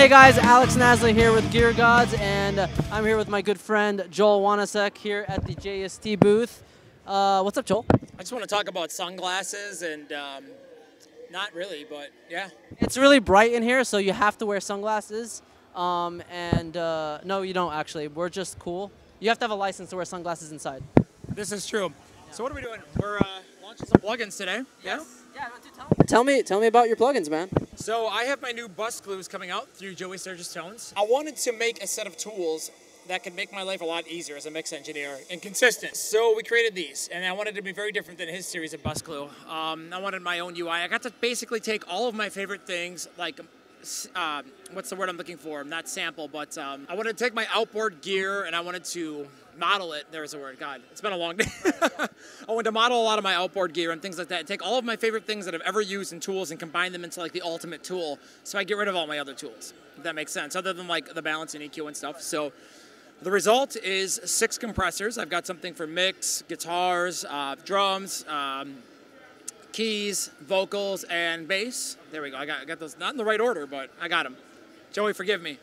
Hey guys, Alex Nasley here with Gear Gods, and I'm here with my good friend Joel Wanasek here at the JST booth. What's up, Joel? I just want to talk about sunglasses and not really, but yeah. It's really bright in here, so you have to wear sunglasses. No, you don't actually. We're just cool. You have to have a license to wear sunglasses inside. This is true. Yeah. So what are we doing? We're launching some plugins today. Yes. Yeah? Tell me about your plugins, man. So I have my new bus glues coming out through Sturgis Tones. I wanted to make a set of tools that could make my life a lot easier as a mix engineer and consistent. So we created these, and I wanted to be very different than his series of bus glue. I wanted my own UI. I got to basically take all of my favorite things, like what's the word I'm looking for? Not sample, but I wanted to take my outboard gear and I wanted to model it. There's a word. God, it's been a long day. I wanted to model a lot of my outboard gear and things like that. And take all of my favorite things that I've ever used in tools and combine them into like the ultimate tool. So I get rid of all my other tools, if that makes sense, other than like the balance and EQ and stuff. So the result is 6 compressors. I've got something for mix, guitars, drums, keys, vocals, and bass. There we go. I got those not in the right order, but I got them. Joey, forgive me.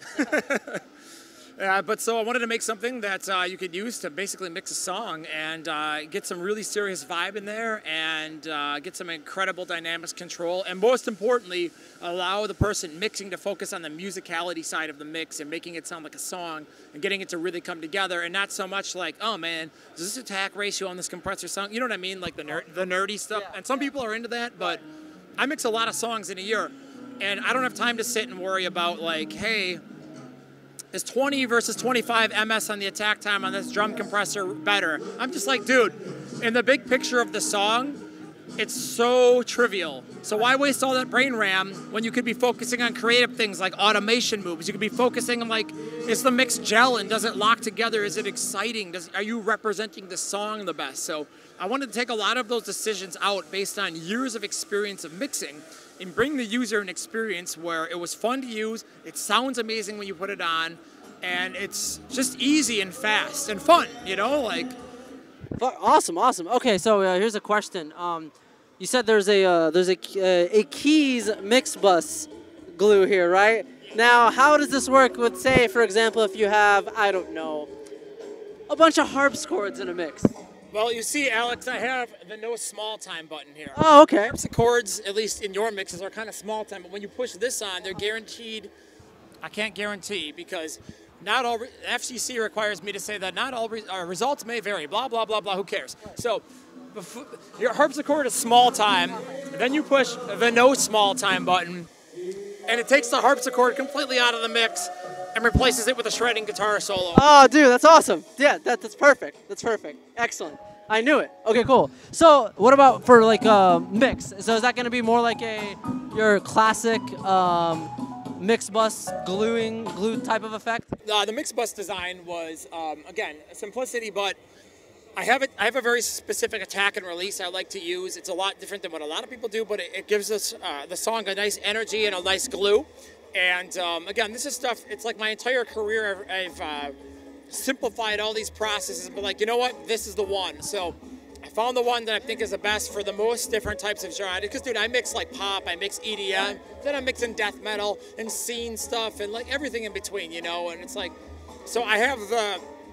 But so I wanted to make something that you could use to basically mix a song and get some really serious vibe in there and get some incredible dynamics control, and most importantly, allow the person mixing to focus on the musicality side of the mix and making it sound like a song and getting it to really come together, and not so much like, oh man, is this attack ratio on this compressor song? You know what I mean? Like the nerdy stuff. Yeah. And some people are into that, but I mix a lot of songs in a year, and I don't have time to sit and worry about like, hey, is 20 versus 25 ms on the attack time on this drum compressor better? I'm just like, dude, in the big picture of the song, it's so trivial. So why waste all that brain RAM when you could be focusing on creative things like automation moves? You could be focusing on like, is the mix gel and does it lock together? Is it exciting? Are you representing the song the best? So I wanted to take a lot of those decisions out based on years of experience of mixing and bring the user an experience where it was fun to use, it sounds amazing when you put it on, and it's just easy and fast and fun, you know, like. Awesome. Okay, so here's a question. You said there's a keys mix bus glue here, right? Now, how does this work with, say, for example, if you have, I don't know, a bunch of harpsichords in a mix? Well, you see, Alex, I have the no small time button here. Oh, okay. Harpsichords, at least in your mixes, are kind of small time, but when you push this on, they're guaranteed. I can't guarantee because not all FCC requires me to say that not all results may vary. Blah blah blah blah. Who cares? So, your harpsichord is small time. Then you push the no small time button, and it takes the harpsichord completely out of the mix and replaces it with a shredding guitar solo. Oh, dude, that's awesome. Yeah, that's perfect. That's perfect. Excellent. I knew it. Okay, cool. So what about for like a mix? So is that going to be more like your classic mix bus glue type of effect? The mix bus design was, again, simplicity, but I have a very specific attack and release I like to use. It's a lot different than what a lot of people do, but it gives us the song a nice energy and a nice glue. And again, this is stuff, it's like my entire career I've simplified all these processes, but like, you know what, this is the one. So I found the one that I think is the best for the most different types of genre. Because dude, I mix like pop, I mix EDM, then I'm mixing death metal and scene stuff and like everything in between, you know, and it's like, so I have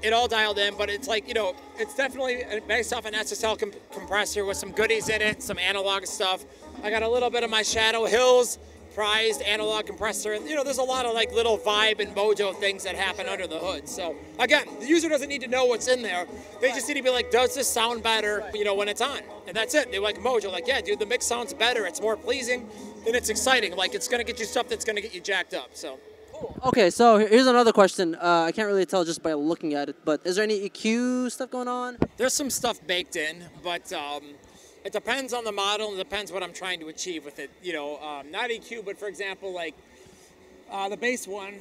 it all dialed in, but it's like, you know, it's definitely based off an SSL compressor with some goodies in it, some analog stuff. I got a little bit of my Shadow Hills prized analog compressor, and you know, there's a lot of like little vibe and mojo things that happen under the hood. So again, the user doesn't need to know what's in there. They just need to be like, does this sound better, you know, when it's on? And that's it. They like mojo, like, yeah, dude, the mix sounds better. It's more pleasing and it's exciting. Like, it's gonna get you stuff that's gonna get you jacked up. So. Okay, so here's another question. I can't really tell just by looking at it, but is there any EQ stuff going on? There's some stuff baked in, but it depends on the model and it depends what I'm trying to achieve with it. You know, not EQ, but for example, like the bass one,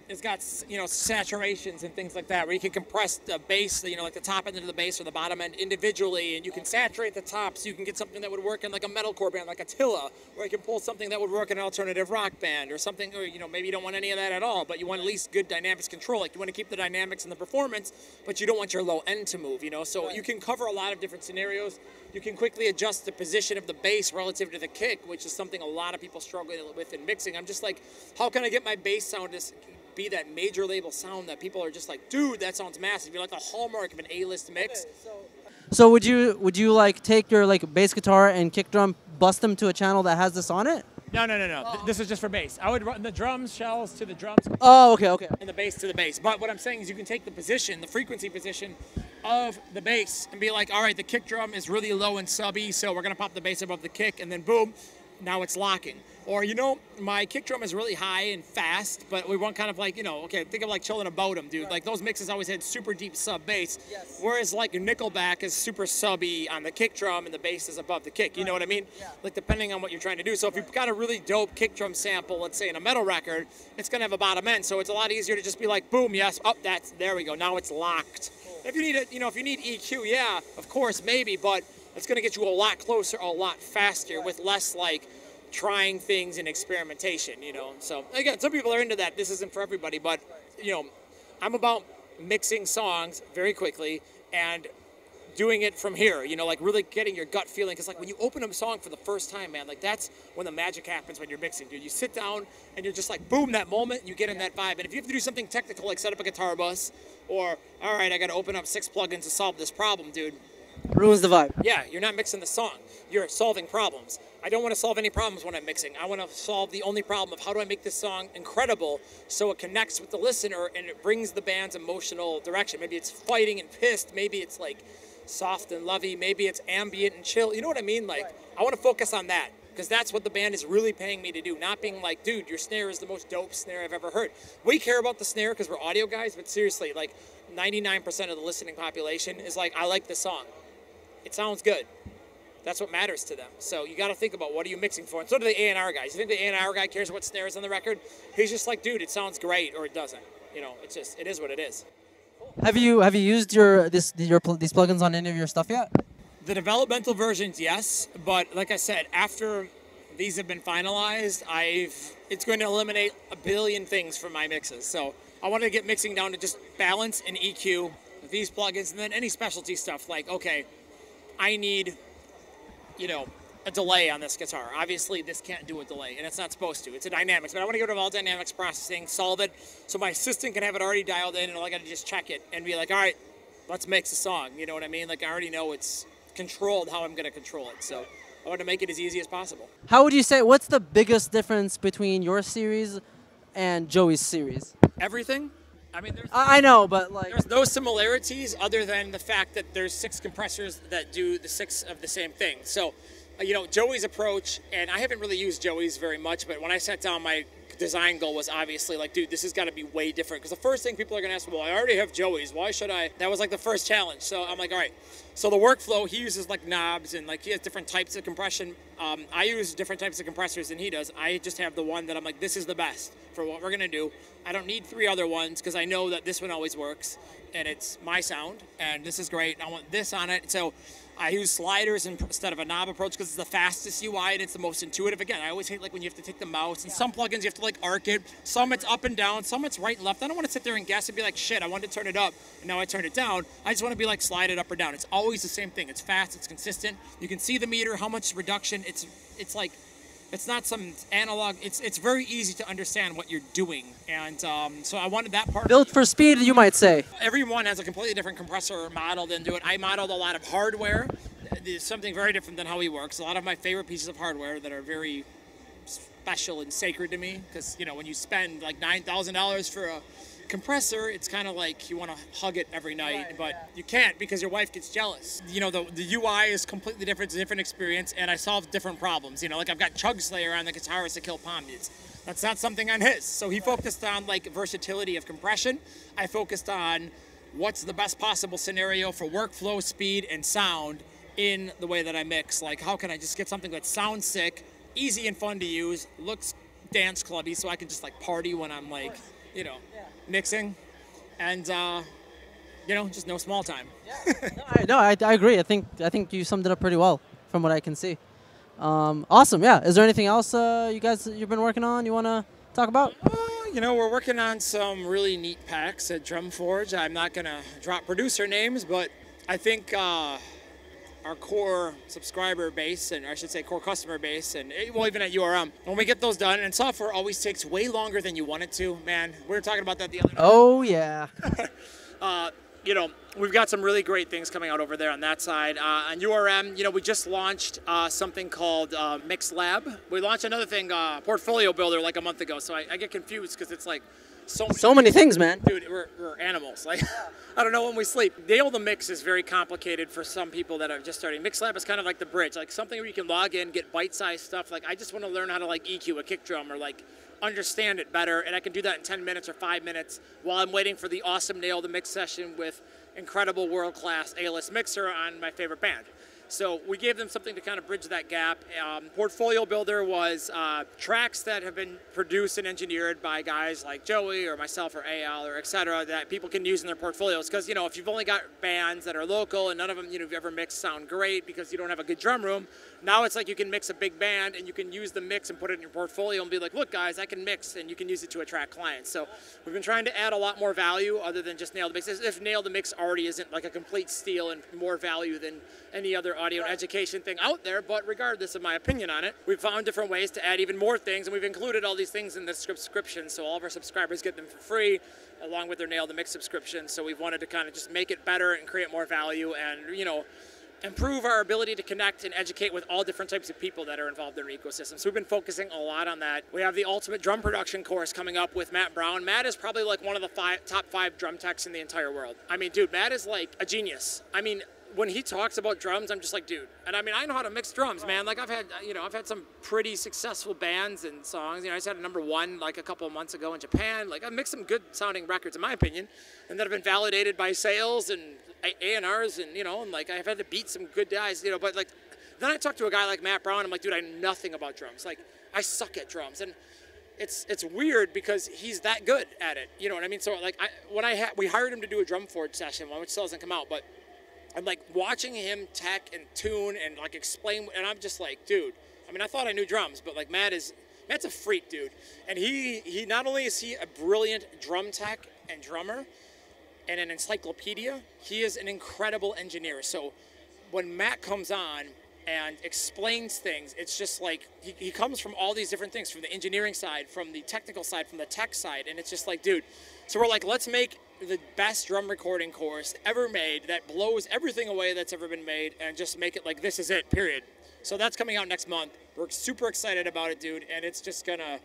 it's got, you know, saturations and things like that, where you can compress the bass, you know, like the top end of the bass or the bottom end individually, and you can saturate the top so you can get something that would work in like a metalcore band, like Attila, or you can pull something that would work in an alternative rock band or something, or, you know, maybe you don't want any of that at all, but you want at least good dynamics control. Like, you want to keep the dynamics and the performance, but you don't want your low end to move, you know? So you can cover a lot of different scenarios. You can quickly adjust the position of the bass relative to the kick, which is something a lot of people struggle with in mixing. I'm just like, how can I get my bass sound to be that major label sound that people are just like, dude, that sounds massive. You're like the hallmark of an A-list mix. So would you like take your like bass guitar and kick drum, bust them to a channel that has this on it? No. This is just for bass. I would run the drums shells to the drums. Oh, okay. And the bass to the bass. But what I'm saying is you can take the position, the frequency position of the bass and be like, all right, the kick drum is really low and subby, so we're going to pop the bass above the kick, and then boom, now it's locking. Or, you know, my kick drum is really high and fast, but we want kind of like, you know, okay, think of like Chillin' a Bodum, dude. Right. Like, those mixes always had super deep sub bass. Yes. Whereas like Nickelback is super subby on the kick drum and the bass is above the kick. You know what I mean? Yeah. Like, depending on what you're trying to do. So if you've got a really dope kick drum sample, let's say in a metal record, it's going to have a bottom end. So it's a lot easier to just be like, boom, yes, up, there we go. Now it's locked. Cool. If you need it, you know, if you need EQ, yeah, of course, maybe, but it's going to get you a lot closer, a lot faster with less like trying things and experimentation, you know. So again, some people are into that. This isn't for everybody, but you know, I'm about mixing songs very quickly and doing it from here, you know, like really getting your gut feeling. Because like when you open a song for the first time, man, like that's when the magic happens when you're mixing, dude. You sit down and you're just like, boom, that moment, and you get in that vibe. And if you have to do something technical, like set up a guitar bus, or all right, I got to open up 6 plugins to solve this problem, dude. Ruins the vibe. Yeah, you're not mixing the song. You're solving problems. I don't want to solve any problems when I'm mixing. I want to solve the only problem of how do I make this song incredible so it connects with the listener and it brings the band's emotional direction. Maybe it's fighting and pissed. Maybe it's like soft and lovey. Maybe it's ambient and chill. You know what I mean? Like, I want to focus on that because that's what the band is really paying me to do. Not being like, dude, your snare is the most dope snare I've ever heard. We care about the snare because we're audio guys, but seriously, like 99% of the listening population is like, I like the song. It sounds good. That's what matters to them. So you got to think about what are you mixing for. And so do the A&R guys. You think the A&R guy cares what snare is on the record? He's just like, dude, it sounds great, or it doesn't. You know, it's just, it is what it is. Have you used these plugins on any of your stuff yet? The developmental versions, yes. But like I said, after these have been finalized, it's going to eliminate a billion things from my mixes. So I wanted to get mixing down to just balance and EQ with these plugins, and then any specialty stuff like, okay, I need, you know, a delay on this guitar. Obviously, this can't do a delay, and it's not supposed to. It's a dynamics, but I want to go to all dynamics processing, solve it, so my assistant can have it already dialed in, and all I got to just check it and be like, all right, let's mix a song. You know what I mean? Like, I already know it's controlled how I'm going to control it, so I want to make it as easy as possible. How would you say, what's the biggest difference between your series and Joey's series? Everything. I mean, I know, but like, there's no similarities other than the fact that there's 6 compressors that do the 6 of the same thing. So, you know, Joey's approach, and I haven't really used Joey's very much, but when I sat down, my design goal was obviously like, dude, this has got to be way different. Because the first thing people are going to ask, well, I already have Joey's. Why should I? That was like the first challenge. So I'm like, all right. So the workflow, he uses like knobs and like he has different types of compression. I use different types of compressors than he does. I just have the one that I'm like, this is the best for what we're going to do. I don't need 3 other ones because I know that this one always works and it's my sound and this is great. I want this on it. So I use sliders instead of a knob approach because it's the fastest UI and it's the most intuitive. Again, I always hate like when you have to take the mouse and some plugins you have to like arc it. Some it's up and down, some it's right and left. I don't want to sit there and guess and be like, shit, I wanted to turn it up and now I turned it down. I just want to be like slide it up or down. It's always the same thing. It's fast, it's consistent. You can see the meter, how much reduction. It's like, it's not some analog. It's very easy to understand what you're doing. And so I wanted that part. Built for speed, you might say. Everyone has a completely different compressor modeled into it. I modeled a lot of hardware. There's something very different than how he works. A lot of my favorite pieces of hardware that are very special and sacred to me. Because, you know, when you spend like $9,000 for a compressor, it's kind of like you want to hug it every night, but you can't because your wife gets jealous. You know, the UI is completely different, it's a different experience, and I solve different problems. You know, like I've got Chug Slayer on the guitarist to kill pomades. That's not something on his. So he focused on like versatility of compression. I focused on what's the best possible scenario for workflow, speed, and sound in the way that I mix. Like, how can I just get something that sounds sick, easy and fun to use, looks dance clubby, so I can just like party when I'm like mixing, and just no small time. No, I agree. I think you summed it up pretty well from what I can see. Awesome. Yeah. Is there anything else you've been working on you want to talk about? We're working on some really neat packs at Drum Forge. I'm not going to drop producer names, but I think our core subscriber base, and I should say core customer base, and even at URM, when we get those done, and software always takes way longer than you want it to, man. We were talking about that the other day. Oh, yeah. We've got some really great things coming out over there on that side. On URM, we just launched something called Mix Lab. We launched another thing, Portfolio Builder, like a month ago. So I get confused because it's like so many things, man. Dude, we're animals. Like, I don't know when we sleep. Nail the Mix is very complicated for some people that are just starting. Mix Lab is kind of like the bridge, like something where you can log in, get bite-sized stuff. Like, I just want to learn how to like EQ a kick drum or like understand it better, and I can do that in 10 minutes or 5 minutes while I'm waiting for the awesome Nail the Mix session with incredible world-class A-list mixer on my favorite band. So we gave them something to kind of bridge that gap. Portfolio Builder was tracks that have been produced and engineered by guys like Joey or myself or Al or et cetera that people can use in their portfolios. Because, if you've only got bands that are local and none of them, you've ever mixed sound great because you don't have a good drum room, now it's like you can mix a big band and you can use the mix and put it in your portfolio and be like, look, guys, I can mix, and you can use it to attract clients. So we've been trying to add a lot more value other than just Nail the Mix. If Nail the Mix already isn't like a complete steal and more value than any other audio and education thing out there, but regardless of my opinion on it, we've found different ways to add even more things, and we've included all these things in the subscription, so all of our subscribers get them for free, along with their Nail the Mix subscription. So we've wanted to kind of just make it better and create more value and, improve our ability to connect and educate with all different types of people that are involved in our ecosystem. So we've been focusing a lot on that. We have the Ultimate Drum Production course coming up with Matt Brown. Matt is probably like one of the top 5 drum techs in the entire world. I mean, dude, Matt is like a genius. I mean, when he talks about drums, I'm just like, dude. And I mean, I know how to mix drums, man. Like I've had some pretty successful bands and songs. I just had a #1 like a couple of months ago in Japan. Like I've mixed some good sounding records in my opinion, and that have been validated by sales and A&Rs and, and like I've had to beat some good guys, but like, then I talk to a guy like Matt Brown, I'm like, dude, I know nothing about drums. Like, I suck at drums. And it's weird because he's that good at it, you know what I mean? So like, we hired him to do a Drum Forge session, which still hasn't come out, but I'm like watching him tech and tune and like explain, and I'm just like, dude, I mean, I thought I knew drums, but like Matt's a freak, dude. And he not only is he a brilliant drum tech and drummer, and an encyclopedia, he is an incredible engineer. So when Matt comes on and explains things, it's just like he comes from all these different things, from the engineering side, from the technical side, from the tech side, and it's just like, dude, so we're like, let's make the best drum recording course ever made that blows everything away that's ever been made, and just make it like, this is it, period. So that's coming out next month. We're super excited about it, dude, and it's just gonna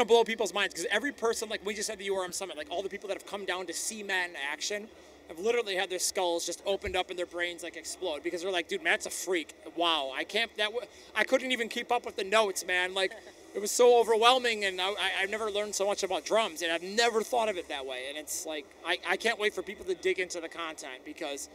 blow people's minds, because every person, like we just had the URM Summit, like all the people that have come down to see Matt in action have literally had their skulls just opened up and their brains like explode, because they're like, dude, Matt's a freak. Wow, I couldn't even keep up with the notes, man. Like, it was so overwhelming, and I've never learned so much about drums, and I've never thought of it that way. And it's like, I can't wait for people to dig into the content, because,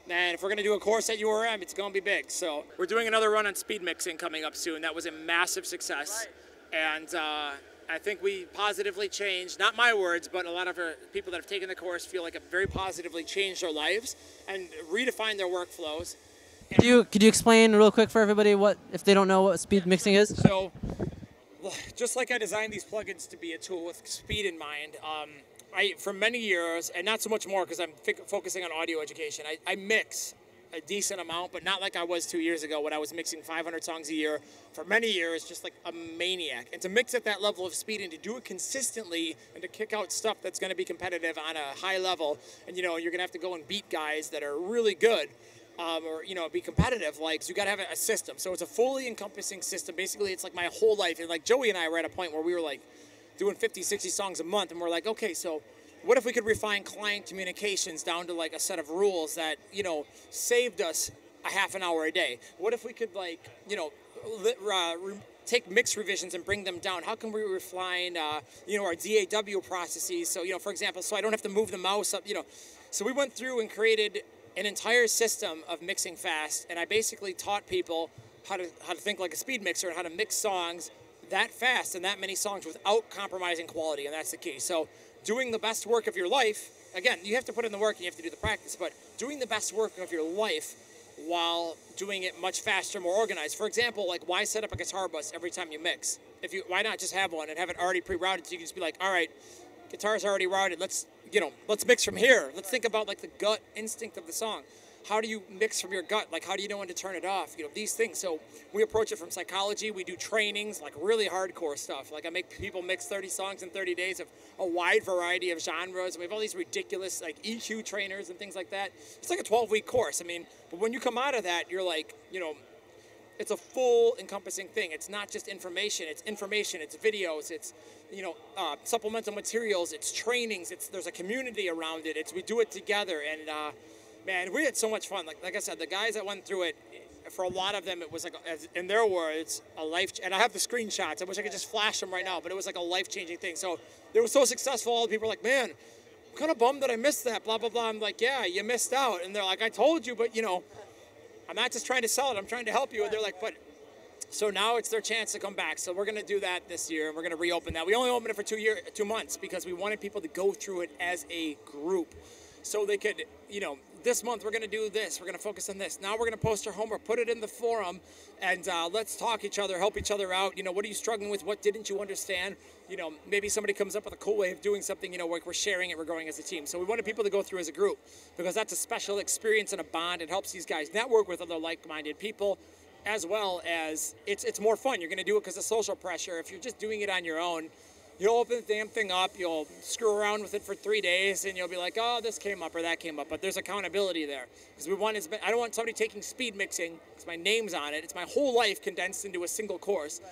man, if we're going to do a course at URM, it's going to be big. So we're doing another run on speed mixing coming up soon. That was a massive success. Right. And I think we positively changed, not my words, but a lot of people that have taken the course feel like it very positively changed their lives and redefined their workflows. Could you explain real quick for everybody if they don't know what speed mixing is? So, just like I designed these plugins to be a tool with speed in mind, for many years, and not so much more because I'm focusing on audio education, I mix a decent amount, but not like I was 2 years ago when I was mixing 500 songs a year for many years, just like a maniac. And to mix at that level of speed and to do it consistently and to kick out stuff that's going to be competitive on a high level, and you're going to have to go and beat guys that are really good, or be competitive, so you got to have a system. So it's a fully encompassing system. Basically, it's like my whole life. And like Joey and I were at a point where we were like doing 50, 60 songs a month, and we're like, okay, so what if we could refine client communications down to like a set of rules that, saved us a half an hour a day? What if we could take mix revisions and bring them down? How can we refine, our DAW processes? So, for example, so I don't have to move the mouse up, So we went through and created an entire system of mixing fast, and I basically taught people how to think like a speed mixer and how to mix songs that fast and that many songs without compromising quality, and that's the key. So doing the best work of your life, again, you have to put in the work and you have to do the practice, but doing the best work of your life while doing it much faster, more organized. For example, like, why set up a guitar bus every time you mix? Why not just have one and have it already pre-routed so you can just be like, all right, guitar's already routed, let's mix from here. Let's think about like the gut instinct of the song. How do you mix from your gut? Like, how do you know when to turn it off? These things. So we approach it from psychology. We do trainings, like really hardcore stuff. Like, I make people mix 30 songs in 30 days of a wide variety of genres. And we have all these ridiculous, like, EQ trainers and things like that. It's like a 12-week course. I mean, but when you come out of that, you're like, it's a full encompassing thing. It's not just information. It's videos. It's, supplemental materials. It's trainings. There's a community around it. We do it together. And, man, we had so much fun. Like I said, the guys that went through it, for a lot of them, it was like, in their words, a life. And I have the screenshots. I wish I could just flash them right now, but it was like a life-changing thing. So they were so successful. All the people were like, man, I'm kind of bummed that I missed that, blah, blah, blah. I'm like, yeah, you missed out. And they're like, I told you, but, I'm not just trying to sell it. I'm trying to help you. And they're like, but... So now it's their chance to come back. So we're going to do that this year. We're going to reopen that. We only opened it for 2 months because we wanted people to go through it as a group. So they could, this month we're going to do this. We're going to focus on this. Now we're going to post our homework, put it in the forum, and let's talk each other, help each other out. What are you struggling with? What didn't you understand? Maybe somebody comes up with a cool way of doing something, we're sharing it, we're growing as a team. So we wanted people to go through as a group because that's a special experience and a bond. It helps these guys network with other like-minded people, as well as it's more fun. You're going to do it because of social pressure. If you're just doing it on your own, you'll open the damn thing up, you'll screw around with it for 3 days, and you'll be like, oh, this came up or that came up. But there's accountability there. Because I don't want somebody taking speed mixing, because my name's on it. It's my whole life condensed into a single course.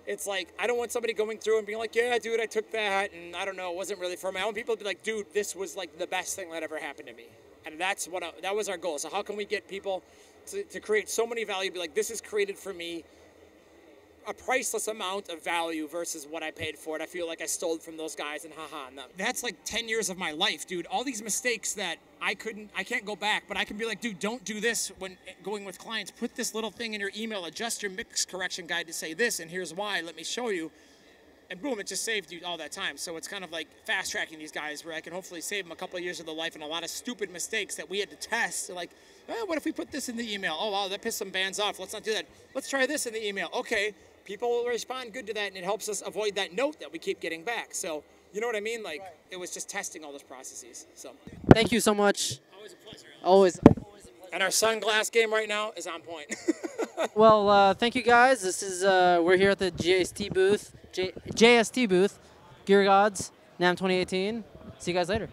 It's like, I don't want somebody going through and being like, yeah, dude, I took that, and I don't know, it wasn't really for me. I want people to be like, dude, this was like the best thing that ever happened to me. And that was our goal. So how can we get people to create so many value, be like, this is created for me, a priceless amount of value versus what I paid for it. I feel like I stole it from those guys, and haha. That's like 10 years of my life, dude. All these mistakes that I can't go back, but I can be like, dude, don't do this when going with clients. Put this little thing in your email, adjust your mix correction guide to say this, and here's why. Let me show you. And boom, it just saved you all that time. So it's kind of like fast-tracking these guys where I can hopefully save them a couple of years of their life and a lot of stupid mistakes that we had to test. They're like, what if we put this in the email? Oh, wow, that pissed some bands off. Let's not do that. Let's try this in the email. Okay, people will respond good to that, and it helps us avoid that note that we keep getting back. So, you know what I mean? Like, it was just testing all those processes. So, thank you so much. Always a pleasure. Always a pleasure. And our sunglass game right now is on point. Well, thank you guys. This is we're here at the JST booth, JST booth, Gear Gods, NAMM 2018. See you guys later.